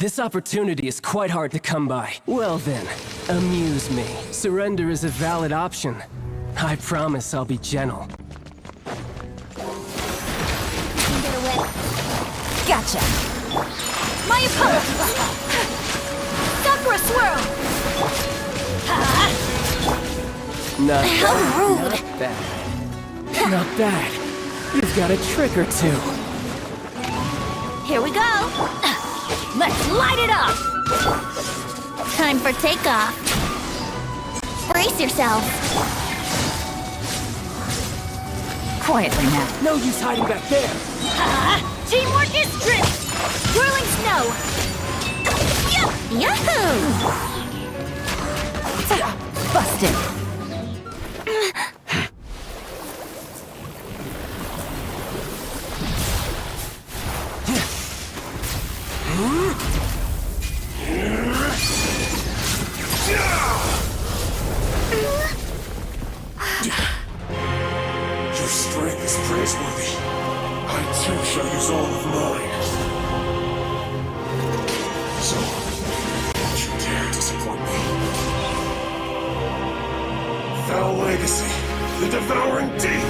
This opportunity is quite hard to come by. Well then, amuse me. Surrender is a valid option. I promise I'll be gentle. Get away. Gotcha. My apologies. Sakura swirl. Not How bad, rude. not bad. Not bad. You've got a trick or two. Here we go. Let's light it up. Time for takeoff. Brace yourself. Quietly now. No use hiding back there. Teamwork is strength. Whirling snow. Yahoo! Busted. Your strength is praiseworthy. I too shall use all of mine. So, don't you dare disappoint me. Foul legacy, the devouring deep!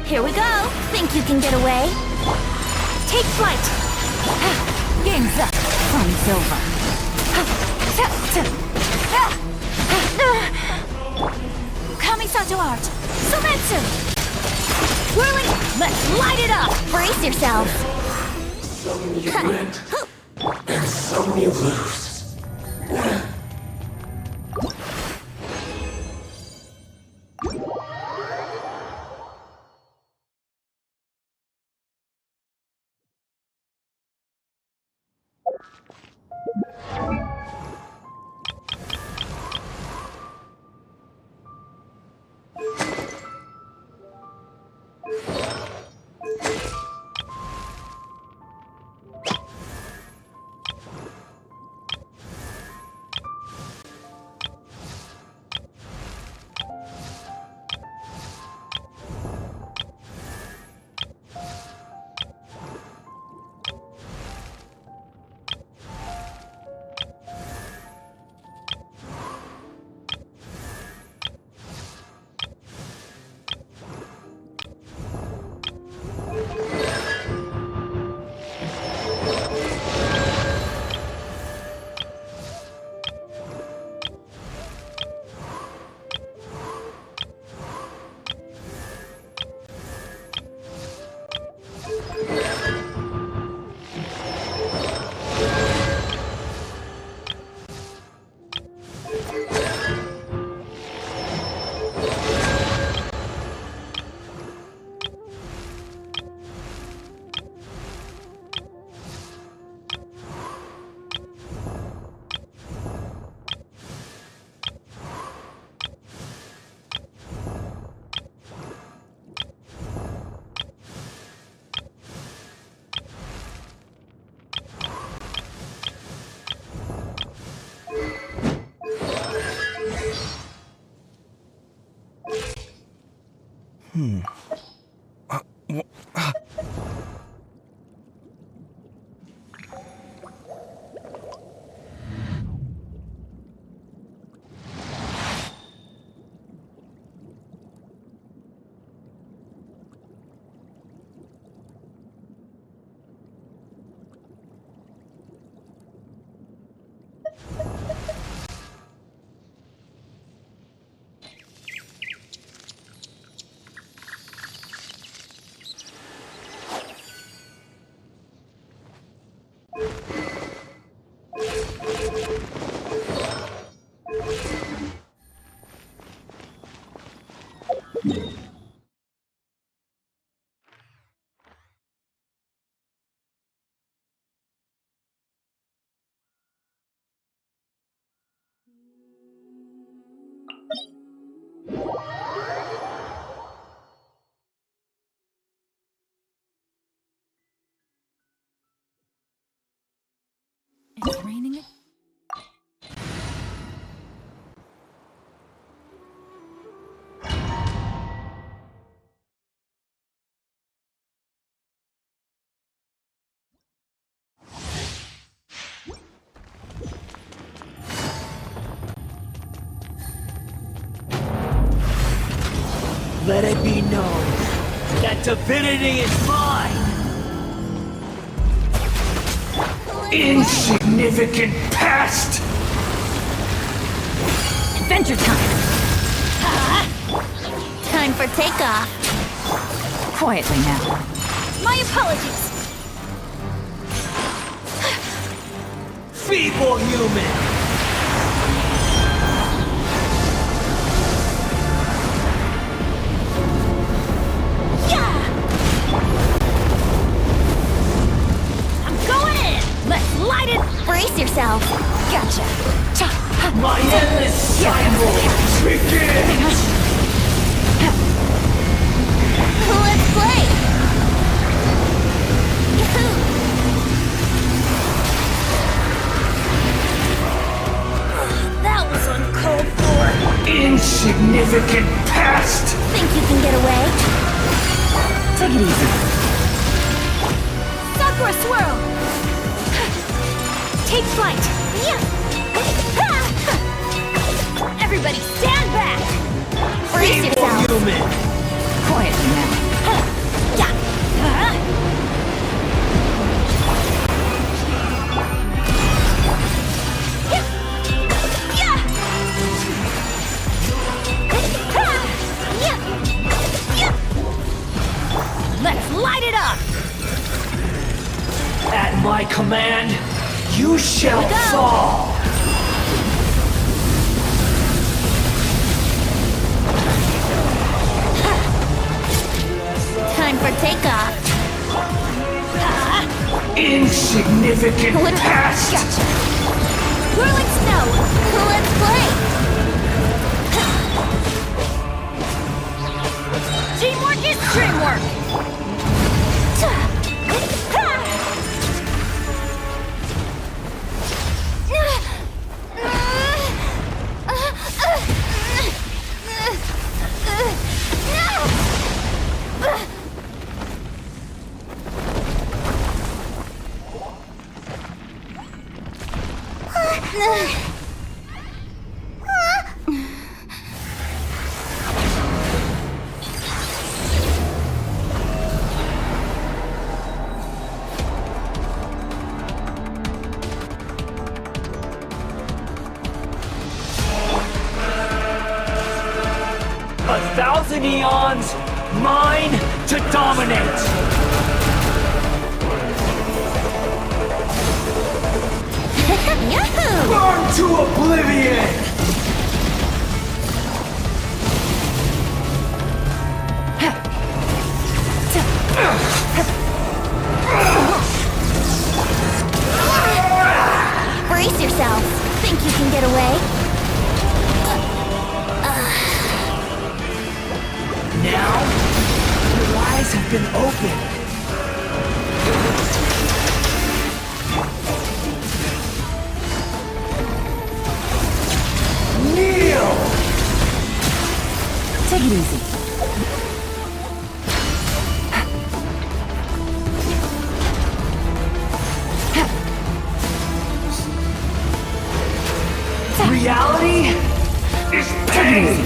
Here we go. Think you can get away? Take flight. Game's up. Fun's over. Kamisato art. Sometsu. Whirling. Let's light it up. Brace yourself. Some you win, and some you lose. It's raining. Let it be known that divinity is mine! Insignificant pest! Adventure time! Time for takeoff. Quietly now. My apologies. Feeble human! Brace yourself. Gotcha. My endless cycle begins! Let's play. That was uncalled for. Insignificant pest! Think you can get away? Take it easy. Sakura swirl. Take flight! Everybody stand back! Brace yourself! Human. Quietly now. Let's light it up! At my command, you shall fall! Time for takeoff. Insignificant pest! Gotcha. Whirling snow. Let's play. Teamwork is dreamwork. A thousand eons, mine to dominate! Yahoo! Burn to oblivion! Brace yourself. Think you can get away? Now, your eyes have been opened. Kneel! Take it easy. reality is pain!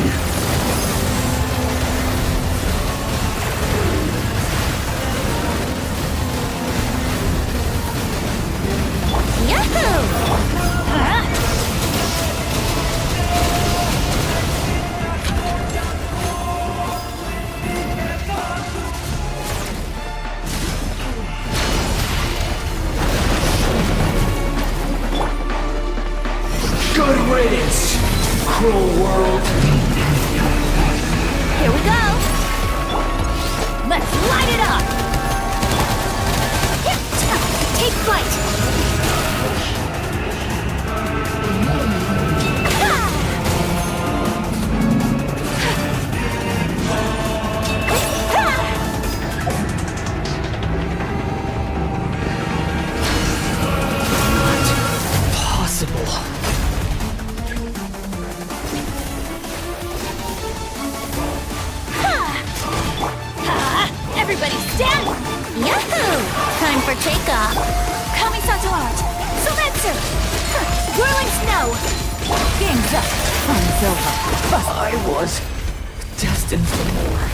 Yahoo! Good riddance, cruel world! Here we go! Let's light it up! Take flight! Possible. Everybody stand! Yahoo! Time for takeoff. Kamisato art. Soumetsu! Whirling snow! Game's up. Fun's over. I was destined for more.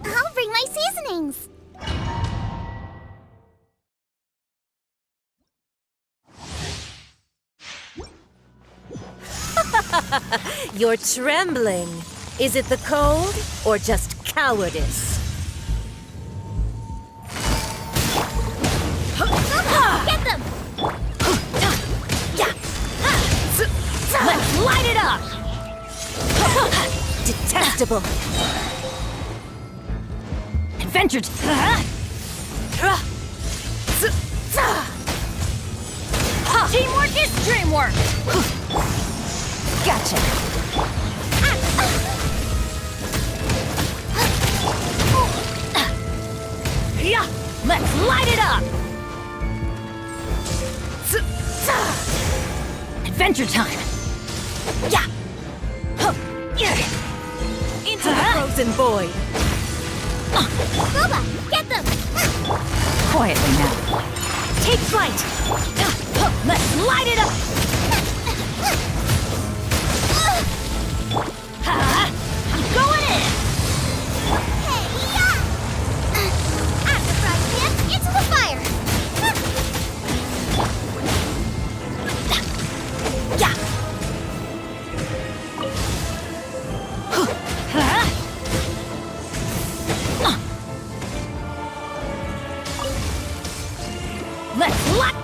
I'll bring my seasonings! You're trembling. Is it the cold or just cowardice? Get them! Let's light it up! Detestable. Adventure. Teamwork is dreamwork! Gotcha. Yeah! Let's light it up! Adventure time! Yeah! Into the frozen void! Boba, get them! Quietly now. Take flight! Let's light it up! I'm going in! Hey, yeah! At the frying pan, into the fire! Yeah! Let's light!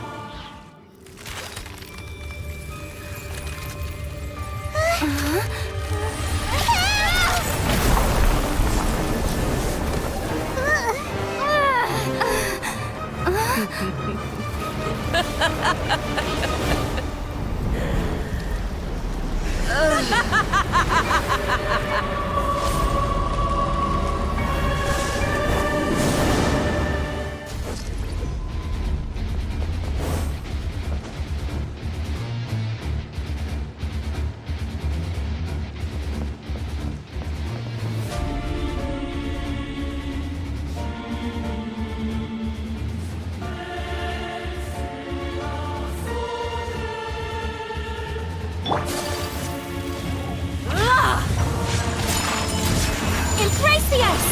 Embrace the ice!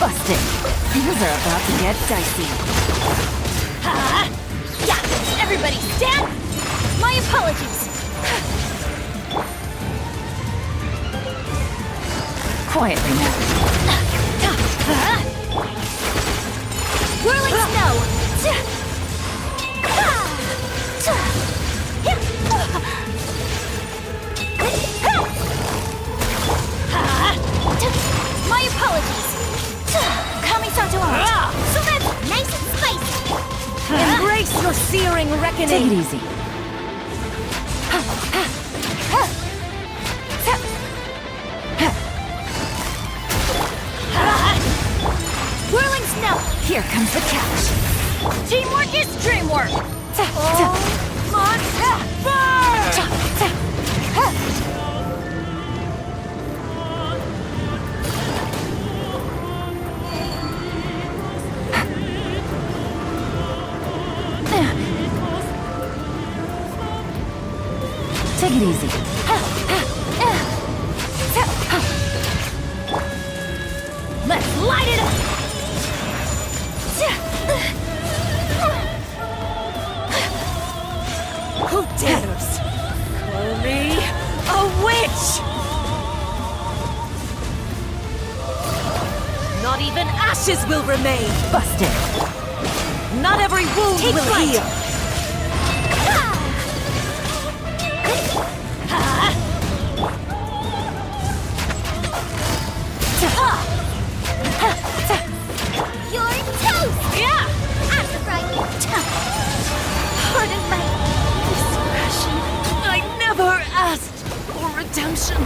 Busted. Things are about to get dicey. Yeah! Everybody stand! My apologies! Quietly now. Whirling snow! My apologies! Kami-sato art! So that's nice and spicy! Embrace your searing reckoning! Take it easy. Whirling snow! Here comes the catch! Teamwork is dreamwork! Take it easy. Let's light it up! Who dares call me a witch? Not even ashes will remain. Busted! Not every wound Take will flight. heal. You're toast! Yeah! That's right! Pardon my discretion. I never asked for redemption.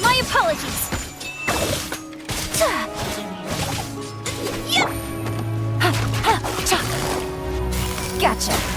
My apologies. Gotcha.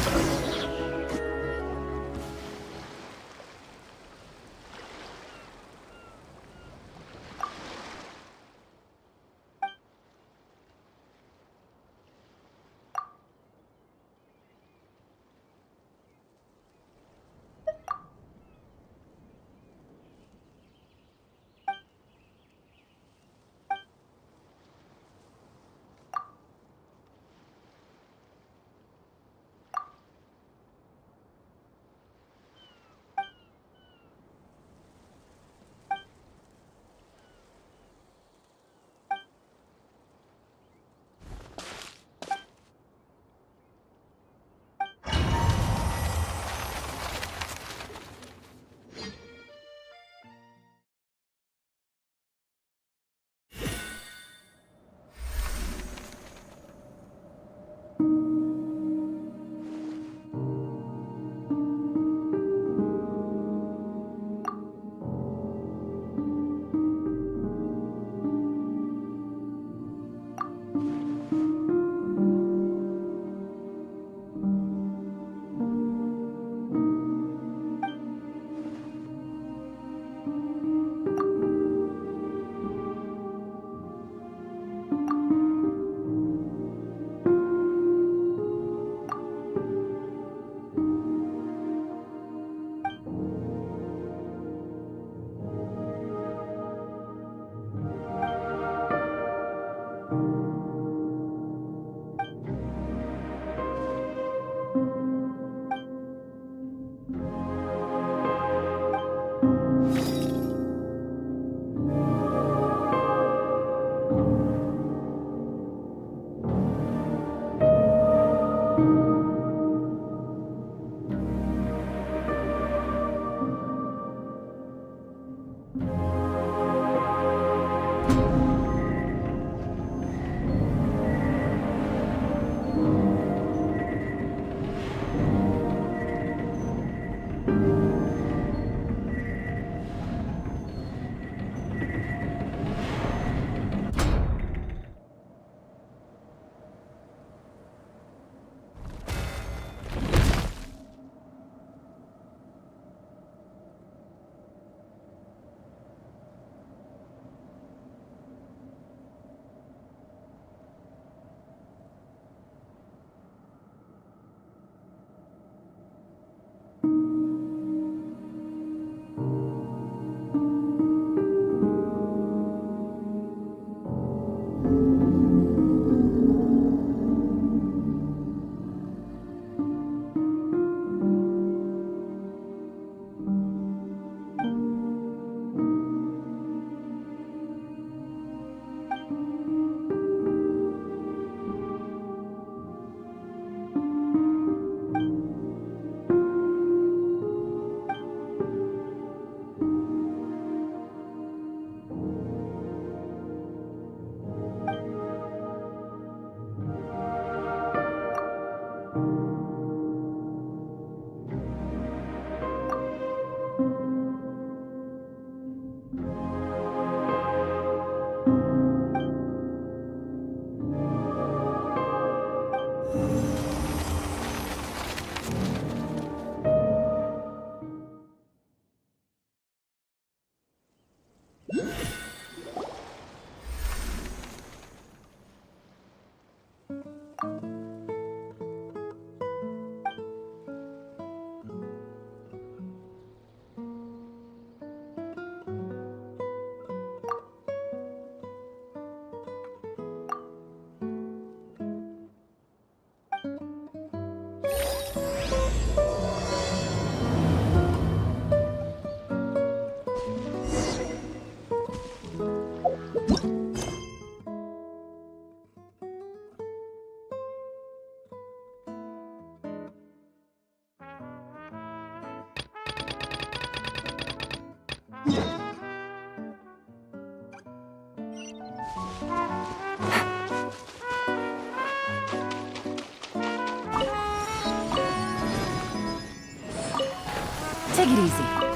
Take it easy.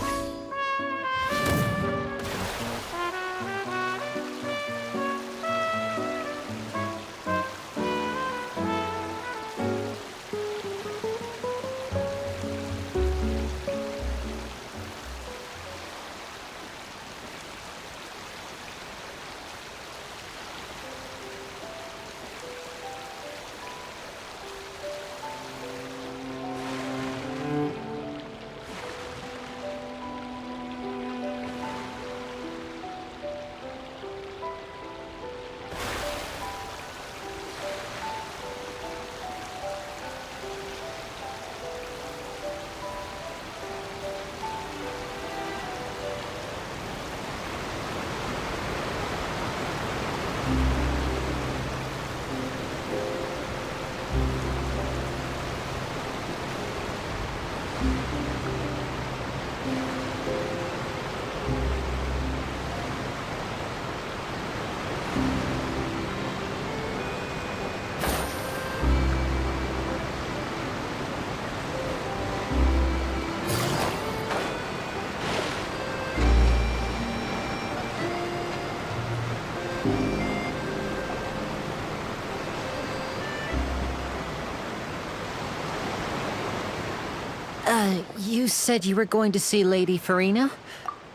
You said you were going to see Lady Farina?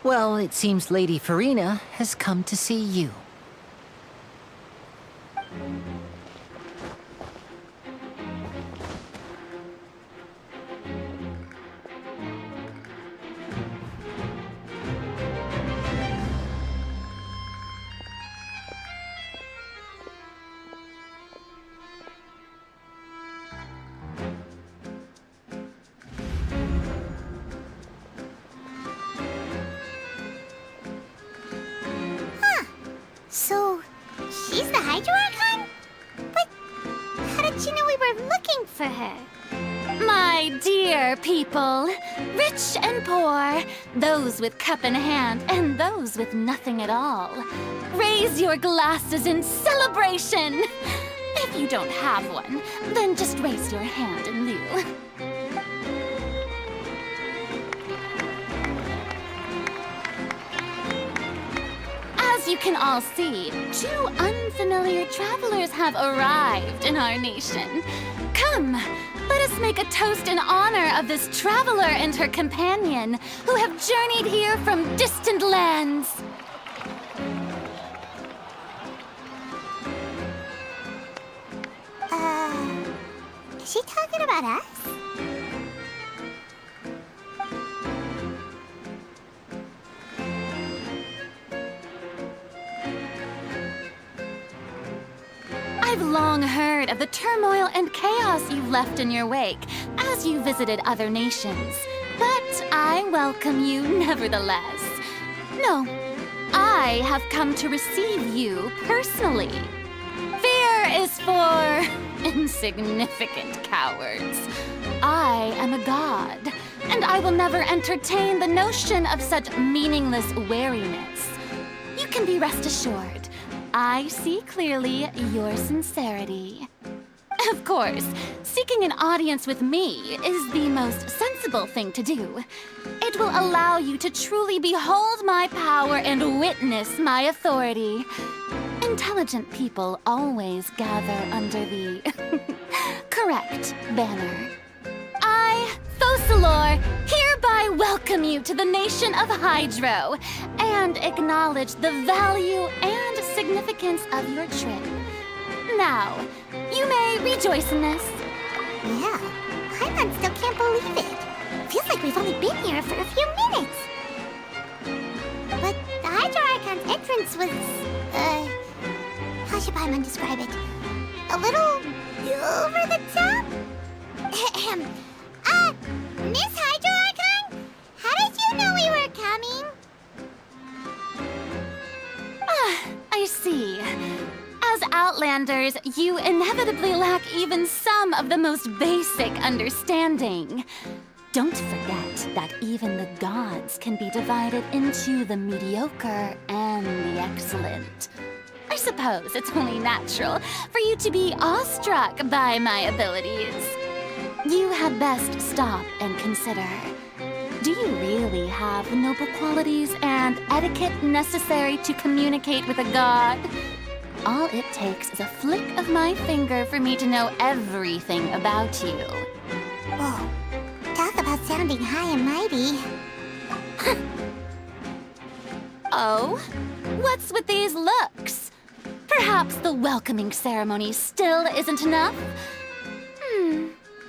Well, it seems Lady Farina has come to see you. So, she's the Hydro Archon? But how did she know we were looking for her? My dear people, rich and poor, those with cup in hand and those with nothing at all, raise your glasses in celebration! If you don't have one, then just raise your hand in lieu. As you can all see, two unfamiliar travelers have arrived in our nation. Come, let us make a toast in honor of this traveler and her companion who have journeyed here from distant lands. Is she talking about us? I've long heard of the turmoil and chaos you've left in your wake as you visited other nations. But I welcome you nevertheless. No, I have come to receive you personally. Fear is for insignificant cowards. I am a god, and I will never entertain the notion of such meaningless wariness. You can be rest assured, I see clearly your sincerity. Of course, seeking an audience with me is the most sensible thing to do. It will allow you to truly behold my power and witness my authority. Intelligent people always gather under the correct banner. I, Fosalor, hereby welcome you to the nation of Hydro and acknowledge the value and significance of your trip. Now, you may rejoice in this. Yeah, Paimon still can't believe it. Feels like we've only been here for a few minutes. But the Hydro Archon's entrance was, how should Paimon describe it? A little over the top? Miss Hydro Archon? How did you know we were coming? I see. As Outlanders, you inevitably lack even some of the most basic understanding. Don't forget that even the gods can be divided into the mediocre and the excellent. I suppose it's only natural for you to be awestruck by my abilities. You had best stop and consider. Do you really have the noble qualities and etiquette necessary to communicate with a god? All it takes is a flick of my finger for me to know everything about you. Whoa, talk about sounding high and mighty. Oh? What's with these looks? Perhaps the welcoming ceremony still isn't enough?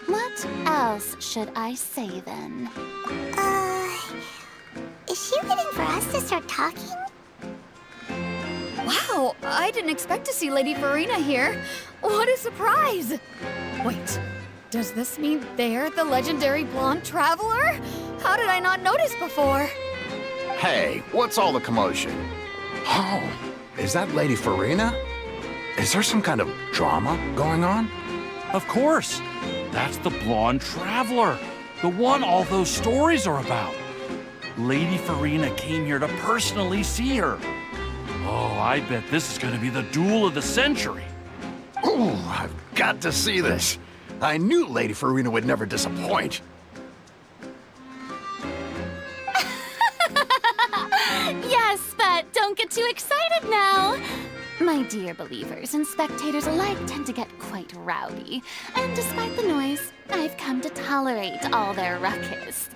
What else should I say then? Is she waiting for us to start talking? Wow, I didn't expect to see Lady Farina here. What a surprise! Wait, does this mean they're the legendary blonde traveler? How did I not notice before? Hey, what's all the commotion? Oh, is that Lady Farina? Is there some kind of drama going on? Of course. That's the blonde traveler. The one all those stories are about. Lady Farina came here to personally see her. Oh, I bet this is going to be the duel of the century. Ooh, I've got to see this. I knew Lady Farina would never disappoint. Yes, but don't get too excited now. My dear believers and spectators alike tend to get quite rowdy, and despite the noise, I've come to tolerate all their ruckus.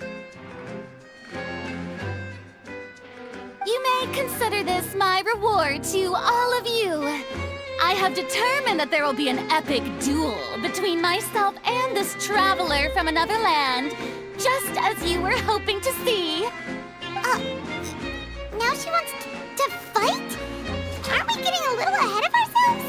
You may consider this my reward to all of you. I have determined that there will be an epic duel between myself and this traveler from another land, just as you were hoping to see. Now she wants to fight? Aren't we getting a little ahead of ourselves?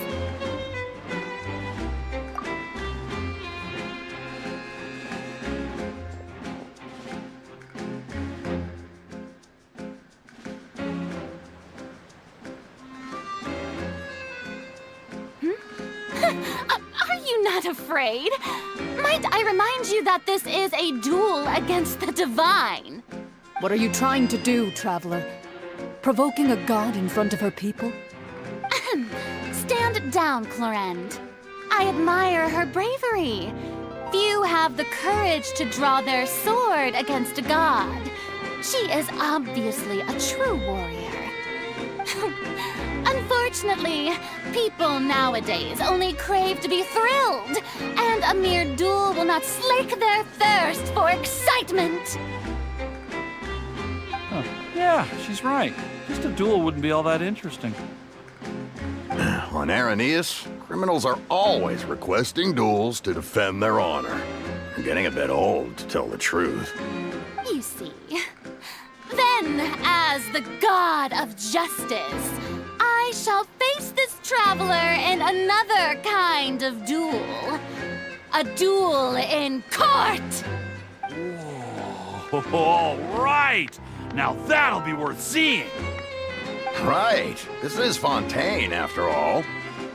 Are you not afraid? Might I remind you that this is a duel against the divine? What are you trying to do, traveler? Provoking a god in front of her people? Stand down, Clorend. I admire her bravery. Few have the courage to draw their sword against a god. She is obviously a true warrior. Unfortunately, people nowadays only crave to be thrilled, and a mere duel will not slake their thirst for excitement. Huh. Yeah, she's right. Just a duel wouldn't be all that interesting. On Araneus, criminals are always requesting duels to defend their honor. I'm getting a bit old, to tell the truth. You see. Then, as the god of justice, I shall face this traveler in another kind of duel. A duel in court! Whoa, all right! Now that'll be worth seeing! Right. This is Fontaine, after all.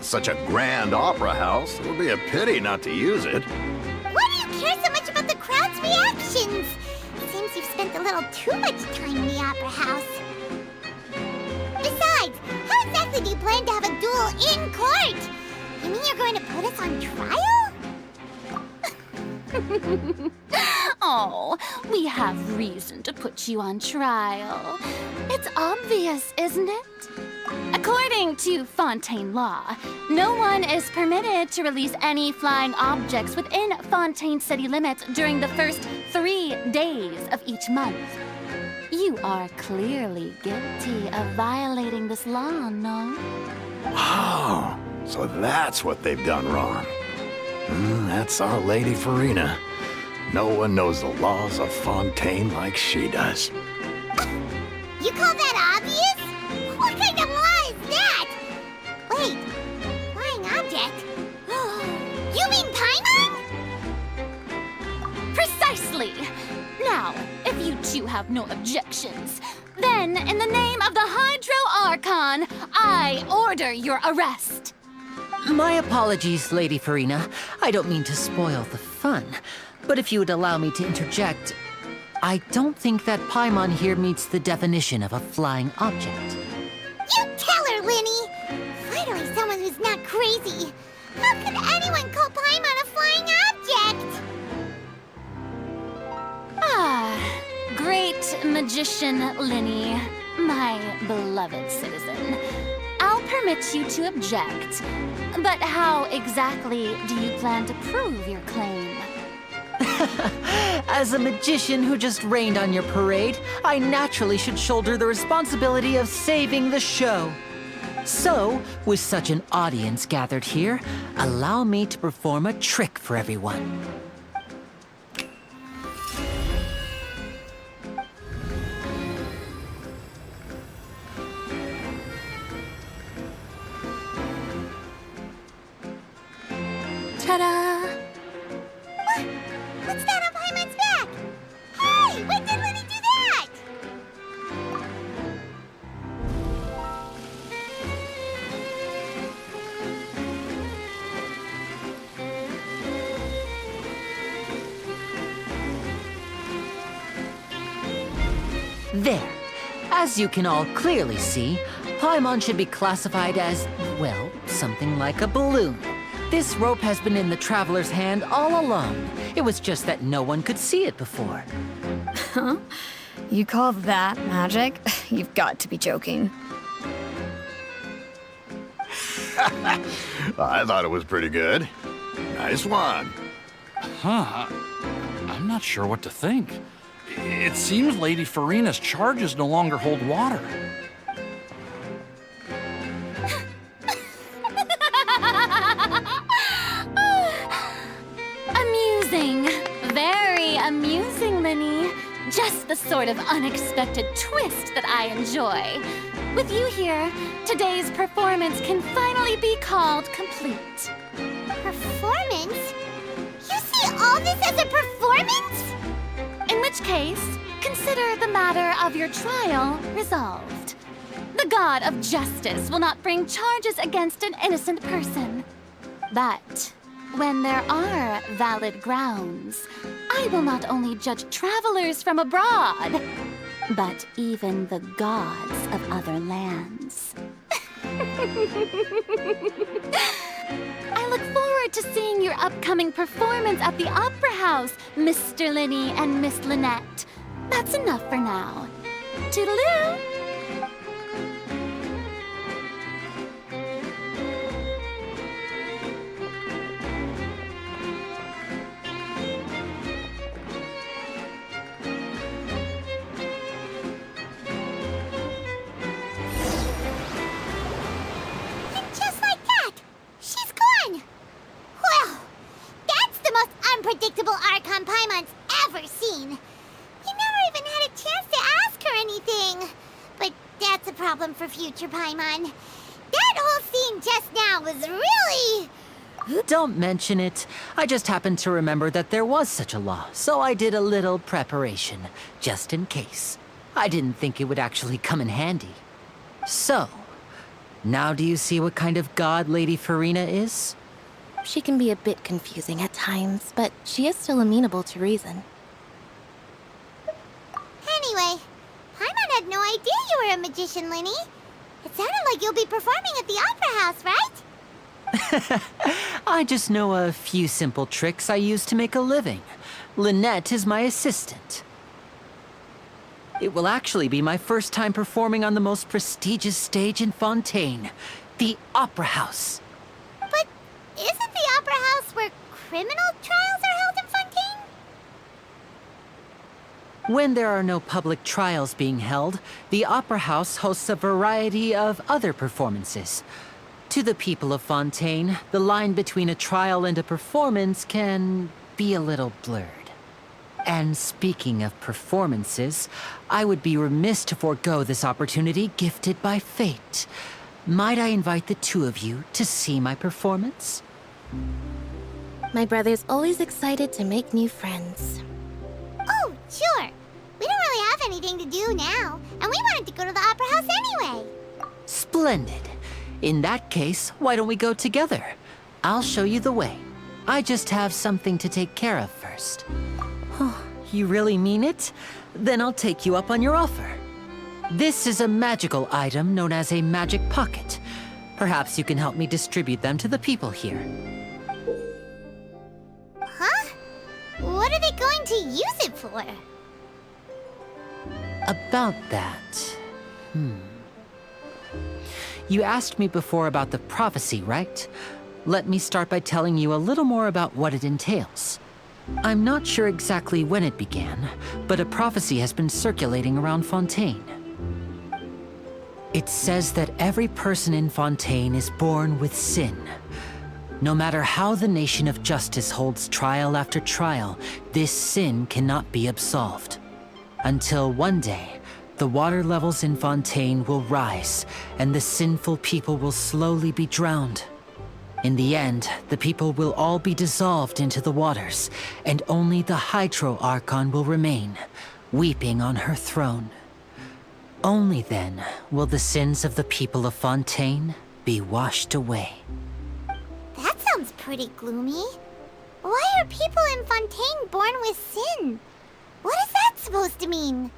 Such a grand opera house, it would be a pity not to use it. Why do you care so much about the crowd's reactions? Seems you've spent a little too much time in the opera house. Besides, how exactly do you plan to have a duel in court? You mean you're going to put us on trial? Oh, we have reason to put you on trial. It's obvious, isn't it? According to Fontaine law, no one is permitted to release any flying objects within Fontaine city limits during the first 3 days of each month. You are clearly guilty of violating this law, no? Oh, so that's what they've done wrong. That's our Lady Farina. No one knows the laws of Fontaine like she does. You call that obvious? What kind of law is that? Wait, flying object? You mean Paimon? Precisely! Now, if you two have no objections, then in the name of the Hydro Archon, I order your arrest. My apologies, Lady Farina. I don't mean to spoil the fun. But if you would allow me to interject, I don't think that Paimon here meets the definition of a flying object. You tell her, Linny! Finally someone who's not crazy. How could anyone call Paimon a flying object? Ah, great magician Linny, my beloved citizen. I'll permit you to object, but how exactly do you plan to prove your claim? As a magician who just rained on your parade, I naturally should shoulder the responsibility of saving the show. So, with such an audience gathered here, allow me to perform a trick for everyone. Ta-da! What's that on Paimon's back? Hey, when did Linny do that? There. As you can all clearly see, Paimon should be classified as, well, something like a balloon. This rope has been in the traveler's hand all along. It was just that no one could see it before. Huh? You call that magic? You've got to be joking. I thought it was pretty good. Nice one. Huh. I'm not sure what to think. It seems Lady Farina's charges no longer hold water. Amusing. Very amusing, Linny. Just the sort of unexpected twist that I enjoy. With you here, today's performance can finally be called complete. Performance? You see all this as a performance? In which case, consider the matter of your trial resolved. The god of justice will not bring charges against an innocent person. But when there are valid grounds, I will not only judge travelers from abroad, but even the gods of other lands. I look forward to seeing your upcoming performance at the Opera House, Mr. Linny and Miss Lynette. That's enough for now. Toodaloo! Unpredictable Archon Paimon's ever seen. We never even had a chance to ask her anything. But that's a problem for future Paimon. That whole scene just now was really... Don't mention it. I just happened to remember that there was such a law, so I did a little preparation, just in case. I didn't think it would actually come in handy. So, now do you see what kind of god Lady Farina is? She can be a bit confusing at times, but she is still amenable to reason. Anyway, Paimon had no idea you were a magician, Linny. It sounded like you'll be performing at the Opera House, right? I just know a few simple tricks I use to make a living. Lynette is my assistant. It will actually be my first time performing on the most prestigious stage in Fontaine, the Opera House. But isn't the Opera House where criminal trials are held in Fontaine? When there are no public trials being held, the Opera House hosts a variety of other performances. To the people of Fontaine, the line between a trial and a performance can be a little blurred. And speaking of performances, I would be remiss to forego this opportunity gifted by fate. Might I invite the two of you to see my performance? My brother's always excited to make new friends. Oh, sure. We don't really have anything to do now, and we wanted to go to the Opera House anyway. Splendid. In that case, why don't we go together? I'll show you the way. I just have something to take care of first. You really mean it? Then I'll take you up on your offer. This is a magical item known as a magic pocket. Perhaps you can help me distribute them to the people here. Huh? What are they going to use it for? About that... You asked me before about the prophecy, right? Let me start by telling you a little more about what it entails. I'm not sure exactly when it began, but a prophecy has been circulating around Fontaine. It says that every person in Fontaine is born with sin. No matter how the nation of justice holds trial after trial, this sin cannot be absolved. Until one day, the water levels in Fontaine will rise, and the sinful people will slowly be drowned. In the end, the people will all be dissolved into the waters, and only the Hydro Archon will remain, weeping on her throne. Only then will the sins of the people of Fontaine be washed away. That sounds pretty gloomy. Why are people in Fontaine born with sin? What is that supposed to mean?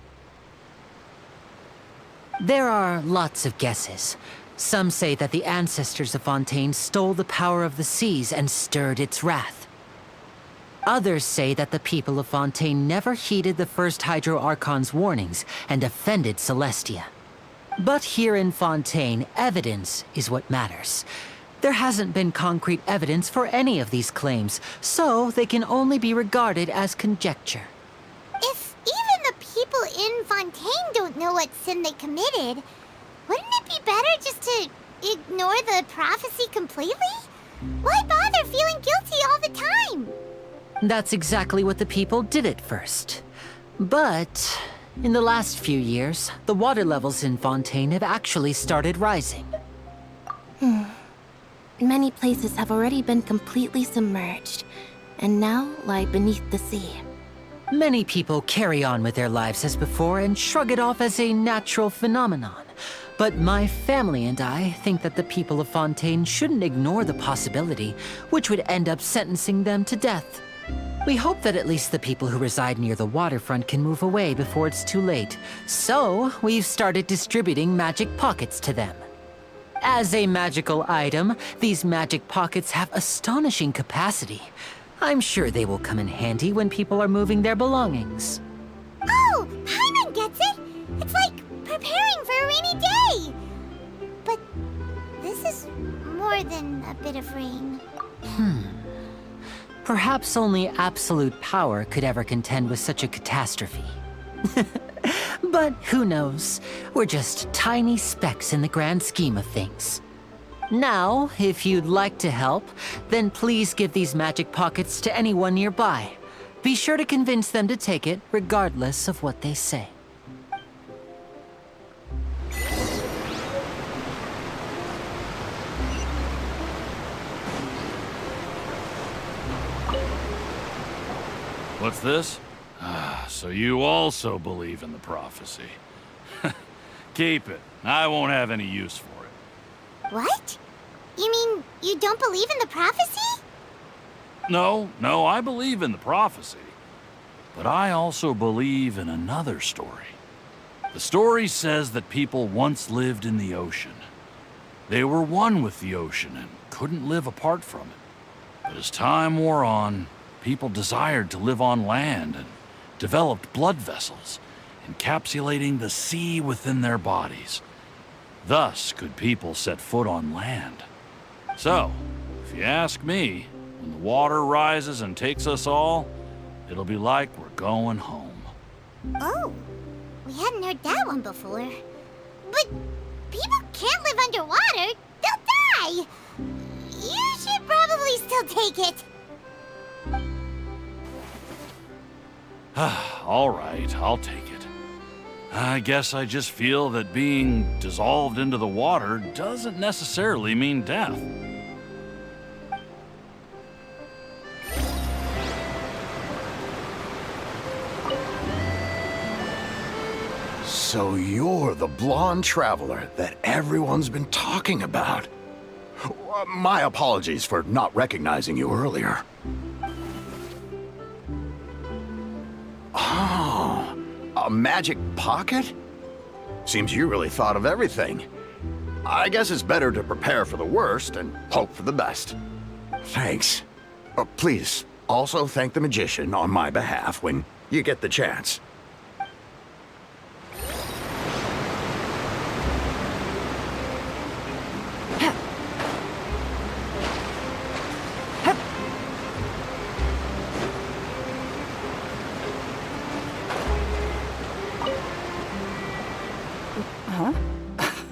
There are lots of guesses. Some say that the ancestors of Fontaine stole the power of the seas and stirred its wrath. Others say that the people of Fontaine never heeded the first Hydro Archon's warnings and offended Celestia. But here in Fontaine, evidence is what matters. There hasn't been concrete evidence for any of these claims, so they can only be regarded as conjecture. If even the people in Fontaine don't know what sin they committed, wouldn't it be better just to ignore the prophecy completely? Why bother feeling guilty all the time? That's exactly what the people did at first. But in the last few years, the water levels in Fontaine have actually started rising. Many places have already been completely submerged, and now lie beneath the sea. Many people carry on with their lives as before and shrug it off as a natural phenomenon. But my family and I think that the people of Fontaine shouldn't ignore the possibility, which would end up sentencing them to death. We hope that at least the people who reside near the waterfront can move away before it's too late. So, we've started distributing magic pockets to them. As a magical item, these magic pockets have astonishing capacity. I'm sure they will come in handy when people are moving their belongings. Oh, Paimon gets it! It's like preparing for a rainy day! But this is more than a bit of rain. Perhaps only absolute power could ever contend with such a catastrophe. But who knows? We're just tiny specks in the grand scheme of things. Now, if you'd like to help, then please give these magic pockets to anyone nearby. Be sure to convince them to take it, regardless of what they say. What's this? So you also believe in the prophecy. Keep it. I won't have any use for it. What? You mean you don't believe in the prophecy? No, I believe in the prophecy. But I also believe in another story. The story says that people once lived in the ocean. They were one with the ocean and couldn't live apart from it. But as time wore on, people desired to live on land and developed blood vessels, encapsulating the sea within their bodies. Thus could people set foot on land. So, if you ask me, when the water rises and takes us all, it'll be like we're going home. Oh, we hadn't heard that one before. But people can't live underwater. They'll die. You should probably still take it. All right, I'll take it. I guess I just feel that being dissolved into the water doesn't necessarily mean death. So you're the blonde traveler that everyone's been talking about. My apologies for not recognizing you earlier. Oh, a magic pocket? Seems you really thought of everything. I guess it's better to prepare for the worst and hope for the best. Thanks. Please, also thank the magician on my behalf when you get the chance.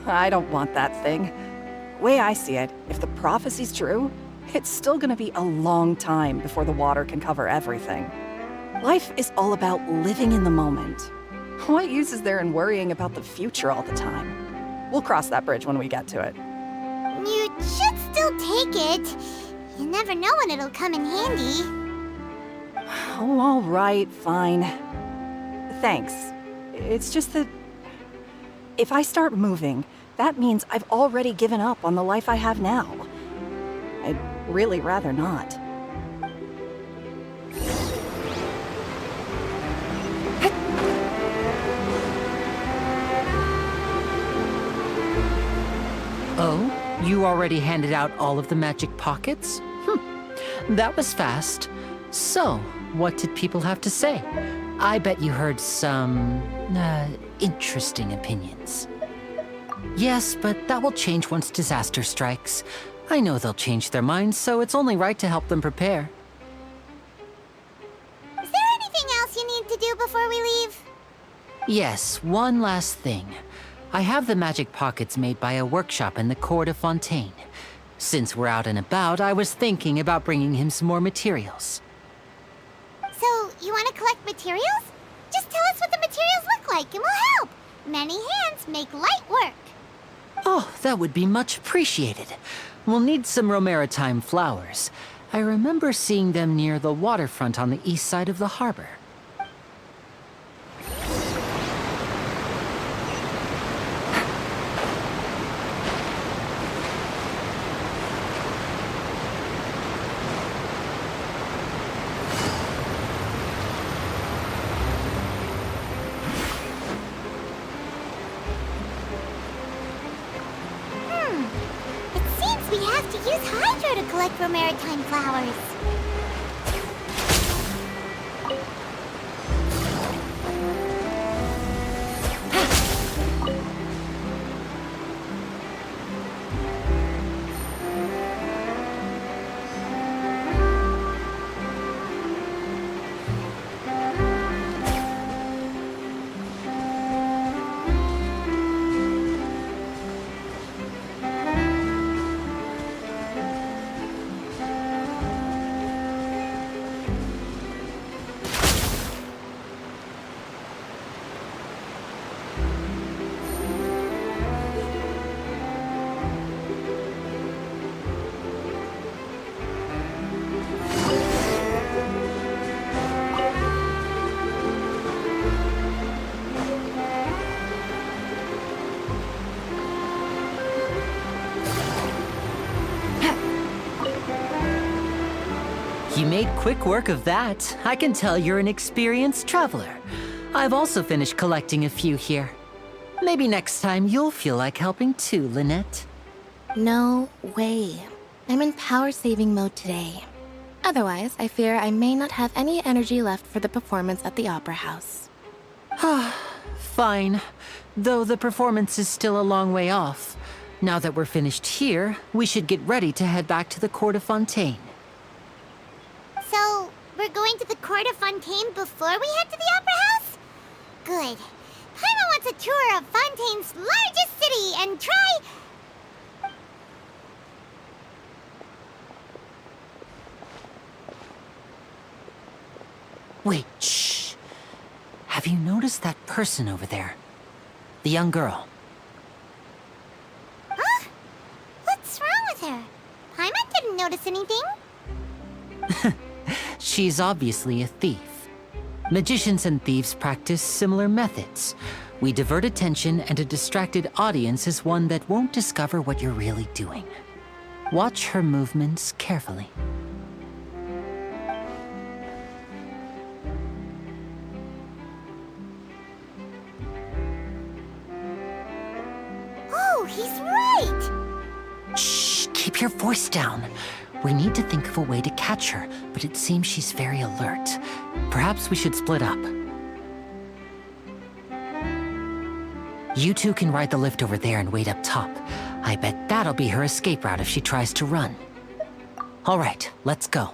I don't want that thing. Way I see it, if the prophecy's true, it's still gonna be a long time before the water can cover everything. Life is all about living in the moment. What use is there in worrying about the future all the time? We'll cross that bridge when we get to it. You should still take it. You never know when it'll come in handy. Oh, all right, fine. Thanks. It's just that if I start moving, that means I've already given up on the life I have now. I'd really rather not. Oh, you already handed out all of the magic pockets? That was fast. So, what did people have to say? I bet you heard some, interesting opinions. Yes, but that will change once disaster strikes. I know they'll change their minds, so it's only right to help them prepare. Is there anything else you need to do before we leave? Yes, one last thing. I have the magic pockets made by a workshop in the Court of Fontaine. Since we're out and about, I was thinking about bringing him some more materials. So, you want to collect materials? Just tell us what the materials look like and we'll help. Many hands make light work. Oh, that would be much appreciated. We'll need some Romaritime flowers. I remember seeing them near the waterfront on the east side of the harbor. It seems we have to use Hydro to collect Romaritime flowers. You made quick work of that. I can tell you're an experienced traveler. I've also finished collecting a few here. Maybe next time you'll feel like helping too, Lynette. No way. I'm in power-saving mode today. Otherwise, I fear I may not have any energy left for the performance at the Opera House. Fine. Though the performance is still a long way off. Now that we're finished here, we should get ready to head back to the Court of Fontaine. So, we're going to the Court of Fontaine before we head to the Opera House? Good. Paimon wants a tour of Fontaine's largest city and try... Wait, shh. Have you noticed that person over there? The young girl. Huh? What's wrong with her? Paimon didn't notice anything. She's obviously a thief. Magicians and thieves practice similar methods. We divert attention, and a distracted audience is one that won't discover what you're really doing. Watch her movements carefully. Oh, he's right! Shh, keep your voice down. We need to think of a way to catch her, but it seems she's very alert. Perhaps we should split up. You two can ride the lift over there and wait up top. I bet that'll be her escape route if she tries to run. All right, let's go.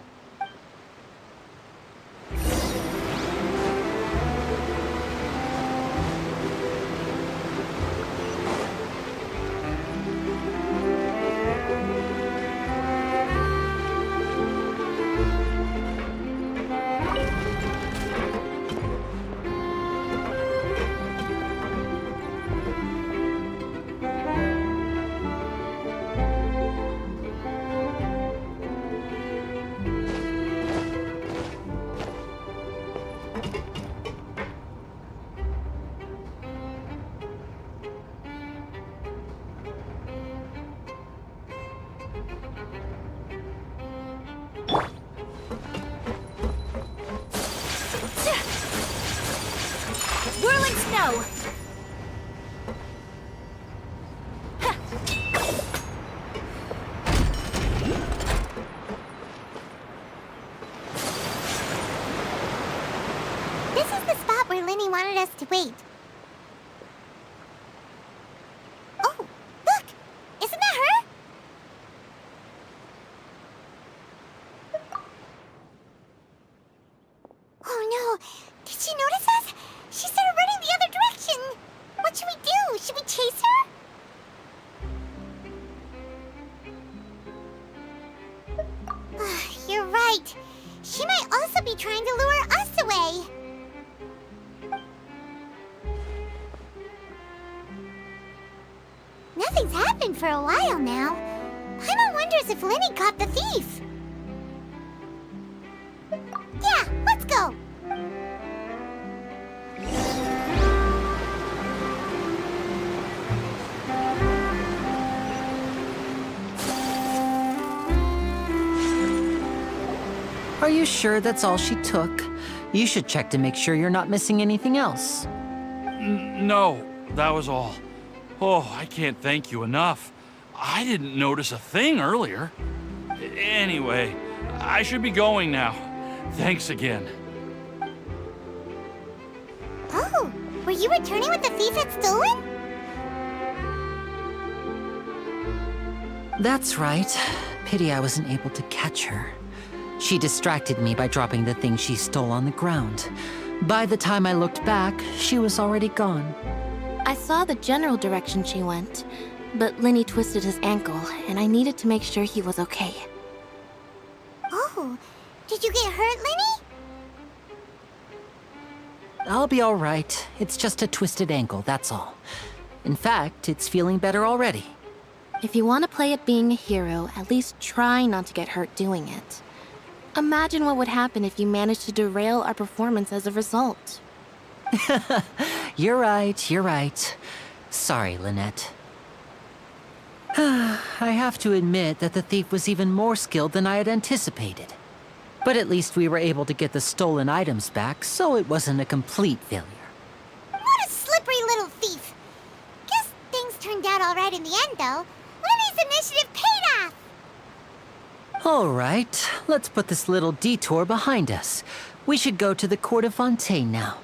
Whirling snow! This is the spot where Linny wanted us to wait. Oh, look! Isn't that her? right. She might also be trying to lure us away. Nothing's happened for a while now. Paimon wonders if Lenny caught the thief. Yeah, let's go. Are you sure that's all she took? You should check to make sure you're not missing anything else. No, that was all. Oh, I can't thank you enough. I didn't notice a thing earlier. Anyway, I should be going now. Thanks again. Oh, were you returning what the thief had stolen? That's right. Pity I wasn't able to catch her. She distracted me by dropping the thing she stole on the ground. By the time I looked back, she was already gone. I saw the general direction she went, but Lenny twisted his ankle, and I needed to make sure he was okay. Oh, did you get hurt, Lenny? I'll be all right. It's just a twisted ankle, that's all. In fact, it's feeling better already. If you want to play at being a hero, at least try not to get hurt doing it. Imagine what would happen if you managed to derail our performance as a result. You're right. Sorry, Lynette. I have to admit that the thief was even more skilled than I had anticipated. But at least we were able to get the stolen items back, so it wasn't a complete failure. What a slippery little thief. Guess things turned out all right in the end, though. Lenny's initiative paid off. All right, let's put this little detour behind us. We should go to the Court of Fontaine now.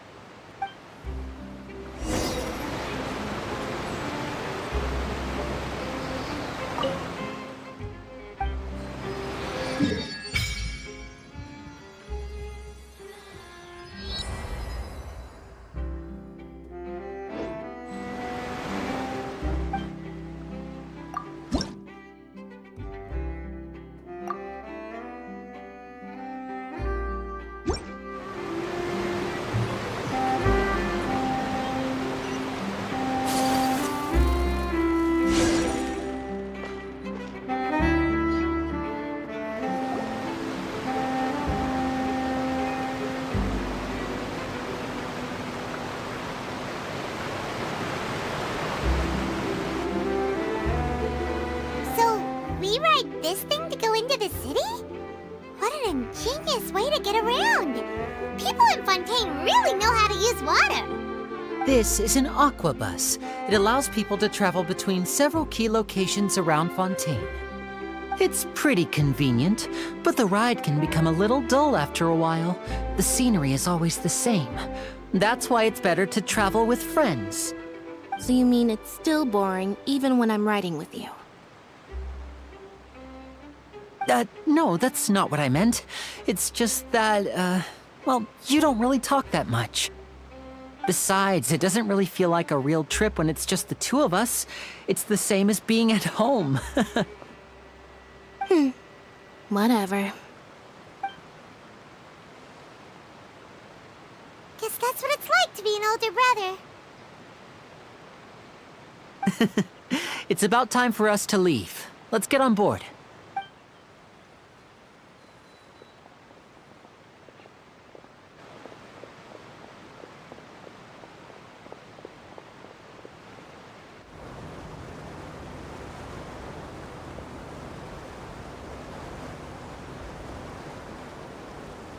We ride this thing to go into the city? What an ingenious way to get around! People in Fontaine really know how to use water! This is an aqua bus. It allows people to travel between several key locations around Fontaine. It's pretty convenient, but the ride can become a little dull after a while. The scenery is always the same. That's why it's better to travel with friends. So you mean it's still boring even when I'm riding with you? No, that's not what I meant. It's just that, well, you don't really talk that much. Besides, it doesn't really feel like a real trip when it's just the two of us. It's the same as being at home. Whatever. Guess that's what it's like to be an older brother. It's about time for us to leave. Let's get on board.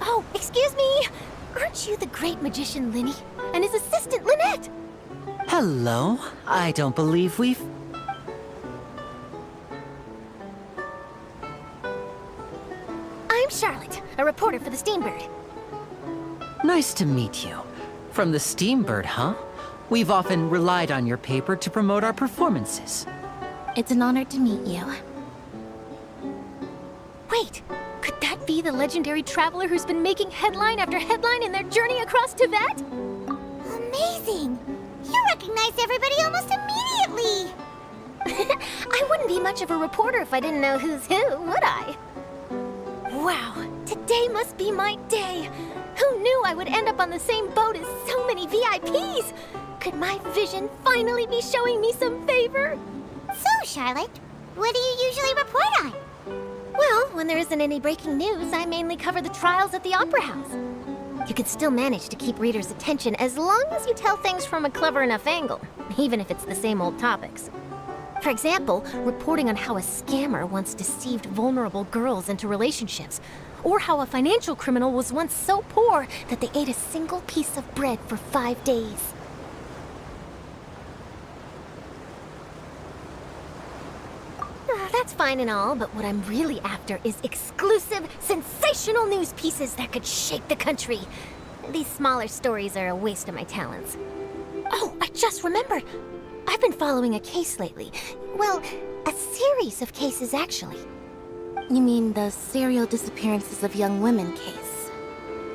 Oh, excuse me! Aren't you the great magician Linny? And his assistant Lynette? Hello. I don't believe we've... I'm Charlotte, a reporter for the Steambird. Nice to meet you. From the Steambird, huh? We've often relied on your paper to promote our performances. It's an honor to meet you. Wait, could that be the legendary traveler who's been making headline after headline in their journey across Tibet? Amazing! You recognized everybody almost immediately! I wouldn't be much of a reporter if I didn't know who's who, would I? Wow, today must be my day. Who knew I would end up on the same boat as so many VIPs? Could my vision finally be showing me some favor? So, Charlotte, what do you usually report on? Well, when there isn't any breaking news, I mainly cover the trials at the Opera House. You can still manage to keep readers' attention as long as you tell things from a clever enough angle, even if it's the same old topics. For example, reporting on how a scammer once deceived vulnerable girls into relationships, or how a financial criminal was once so poor that they ate a single piece of bread for 5 days. That's fine and all, but what I'm really after is exclusive, sensational news pieces that could shake the country. These smaller stories are a waste of my talents. Oh, I just remembered. I've been following a case lately. Well, a series of cases, actually. You mean the serial disappearances of young women case?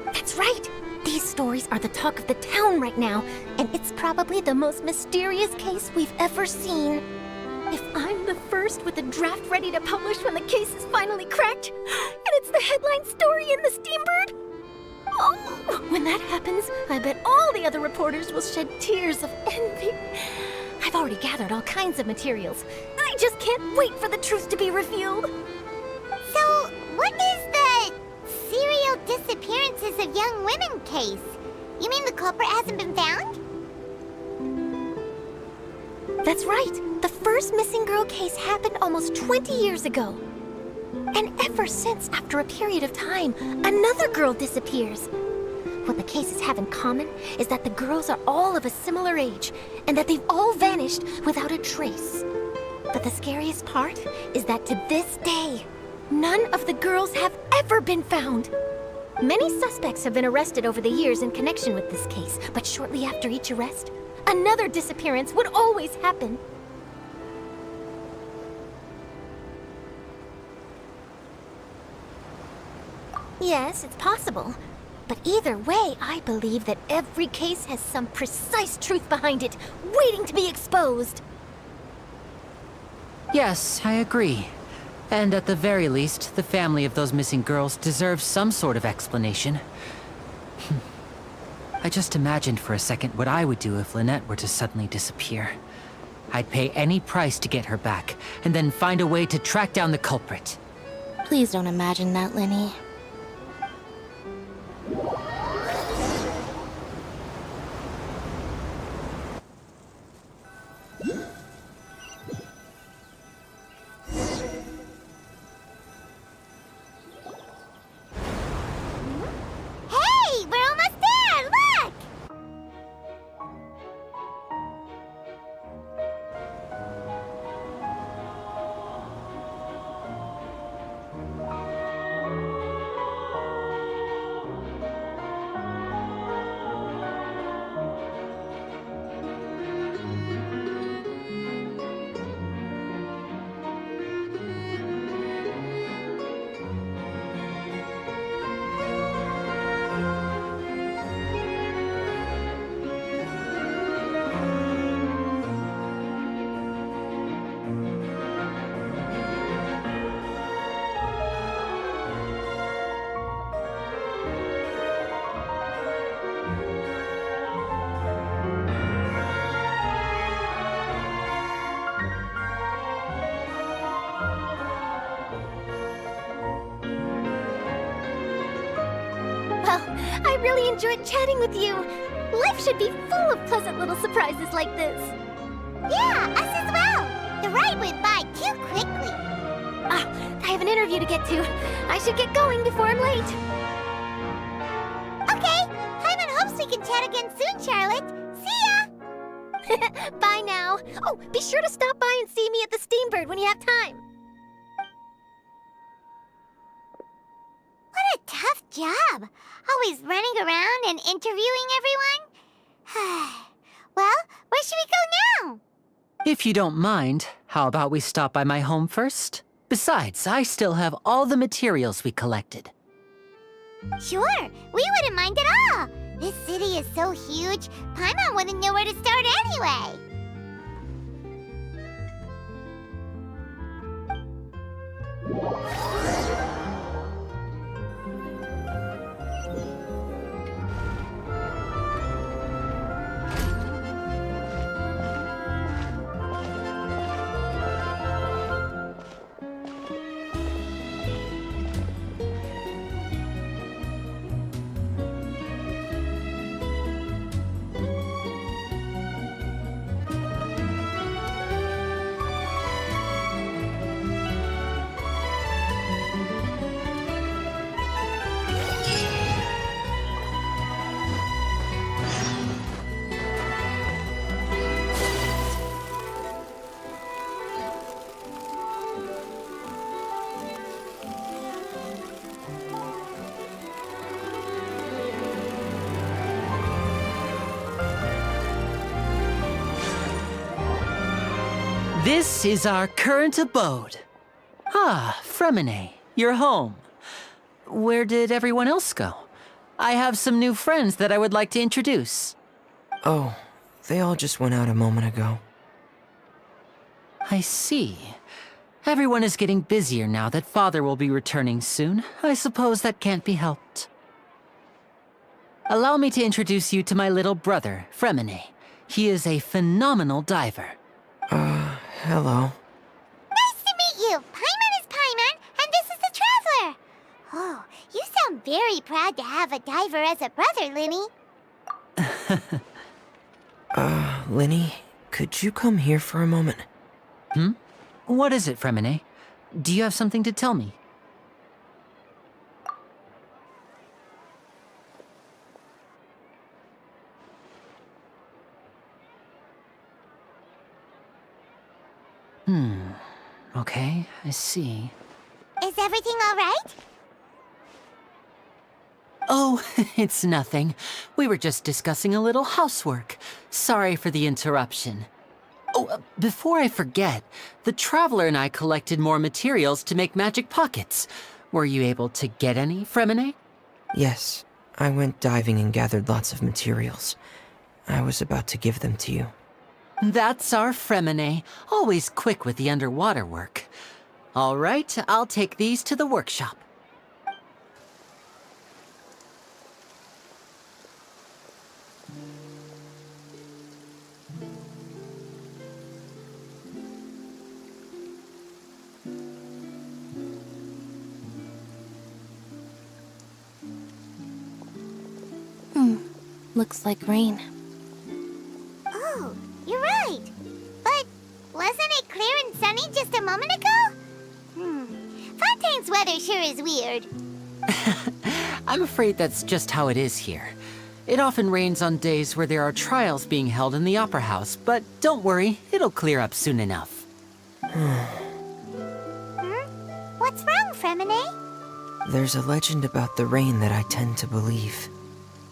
That's right! These stories are the talk of the town right now, and it's probably the most mysterious case we've ever seen. If I'm the first with a draft ready to publish when the case is finally cracked, and it's the headline story in the Steambird, oh, when that happens, I bet all the other reporters will shed tears of envy. I've already gathered all kinds of materials. I just can't wait for the truth to be revealed. So, what is the serial disappearances of young women case? You mean the culprit hasn't been found? That's right. The first missing girl case happened almost 20 years ago. And ever since, after a period of time, another girl disappears. What the cases have in common is that the girls are all of a similar age, and that they've all vanished without a trace. But the scariest part is that to this day, none of the girls have ever been found. Many suspects have been arrested over the years in connection with this case, but shortly after each arrest, another disappearance would always happen. Yes, it's possible. But either way, I believe that every case has some precise truth behind it, waiting to be exposed. Yes, I agree. And at the very least, the family of those missing girls deserves some sort of explanation. I just imagined for a second what I would do if Lynette were to suddenly disappear. I'd pay any price to get her back, and then find a way to track down the culprit. Please don't imagine that, Lenny. Hey, we're almost there! Look! Well, I really enjoyed chatting with you. Life should be full of pleasant little surprises like this. Yeah, us as well. The ride went by too quickly. I have an interview to get to. I should get going before I'm late. Okay, Paimon hopes we can chat again soon, Charlotte. See ya! Bye now. Oh, be sure to stop by and see me at the Steambird when you have time. What a tough job. Always running around and interviewing everyone. Well, where should we go now? If you don't mind, how about we stop by my home first? Besides, I still have all the materials we collected. Sure, we wouldn't mind at all. This city is so huge, Paimon wouldn't know where to start anyway. This is our current abode. Ah, Fremine, you're home. Where did everyone else go? I have some new friends that I would like to introduce. Oh, they all just went out a moment ago. I see. Everyone is getting busier now that Father will be returning soon. I suppose that can't be helped. Allow me to introduce you to my little brother, Fremine. He is a phenomenal diver. Hello. Nice to meet you. Paimon is Paimon, and this is the Traveler. Oh, you sound very proud to have a diver as a brother, Linny. Linny, could you come here for a moment? What is it, Fremine? Do you have something to tell me? Okay, I see. Is everything all right? Oh, it's nothing. We were just discussing a little housework. Sorry for the interruption. Oh, before I forget, the Traveler and I collected more materials to make magic pockets. Were you able to get any, Fremine? Yes, I went diving and gathered lots of materials. I was about to give them to you. That's our Fremine, always quick with the underwater work. All right, I'll take these to the workshop. Looks like rain. Oh, you're right. But wasn't it clear and sunny just a moment ago? Fontaine's weather sure is weird. I'm afraid that's just how it is here. It often rains on days where there are trials being held in the Opera House, but don't worry, it'll clear up soon enough. What's wrong, Fremine? There's a legend about the rain that I tend to believe.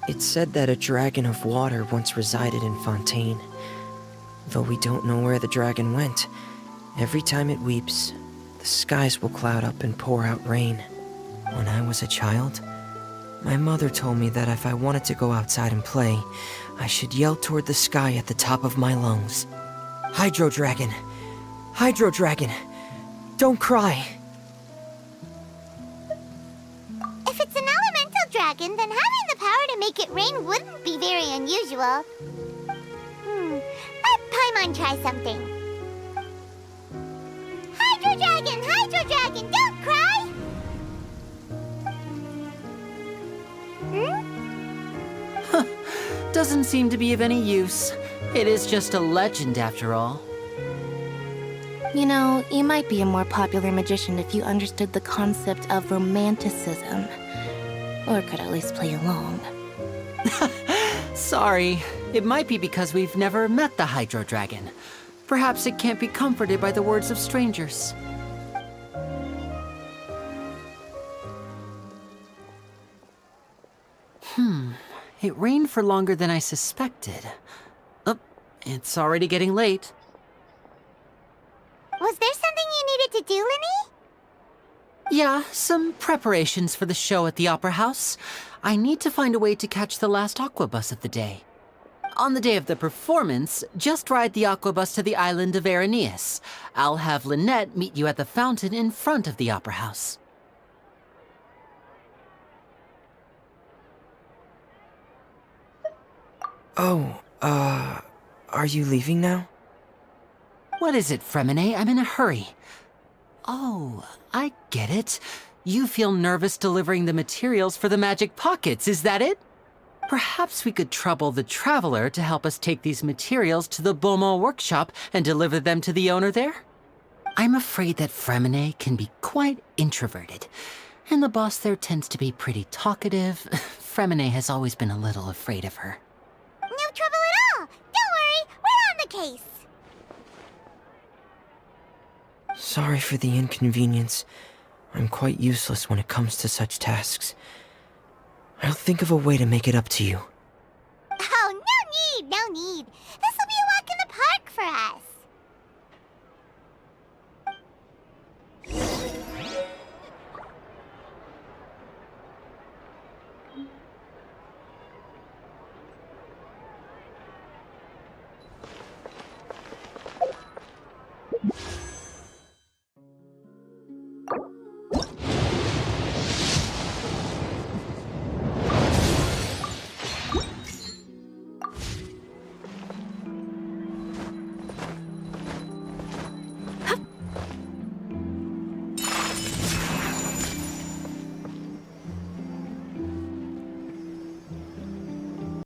It's said that a dragon of water once resided in Fontaine. Though we don't know where the dragon went, every time it weeps, the skies will cloud up and pour out rain. When I was a child, my mother told me that if I wanted to go outside and play, I should yell toward the sky at the top of my lungs. Hydro Dragon! Hydro Dragon! Don't cry! If it's an elemental dragon, then having the power to make it rain wouldn't be very unusual. Let Paimon try something. Hydro Dragon, don't cry! Doesn't seem to be of any use. It is just a legend after all. You know, you might be a more popular magician if you understood the concept of romanticism. Or could at least play along. Sorry, it might be because we've never met the Hydro Dragon. Perhaps it can't be comforted by the words of strangers. It rained for longer than I suspected. Oh, it's already getting late. Was there something you needed to do, Linny? Yeah, some preparations for the show at the Opera House. I need to find a way to catch the last aqua bus of the day. On the day of the performance, just ride the aqua bus to the island of Aeneas. I'll have Lynette meet you at the fountain in front of the Opera House. Oh, are you leaving now? What is it, Fremine? I'm in a hurry. Oh, I get it. You feel nervous delivering the materials for the magic pockets, is that it? Perhaps we could trouble the Traveler to help us take these materials to the Beaumont workshop and deliver them to the owner there? I'm afraid that Fremine can be quite introverted, and the boss there tends to be pretty talkative. Fremine has always been a little afraid of her. No trouble at all. Don't worry, we're on the case. Sorry for the inconvenience. I'm quite useless when it comes to such tasks. I'll think of a way to make it up to you. Oh, no need. This will be a walk in the park for us.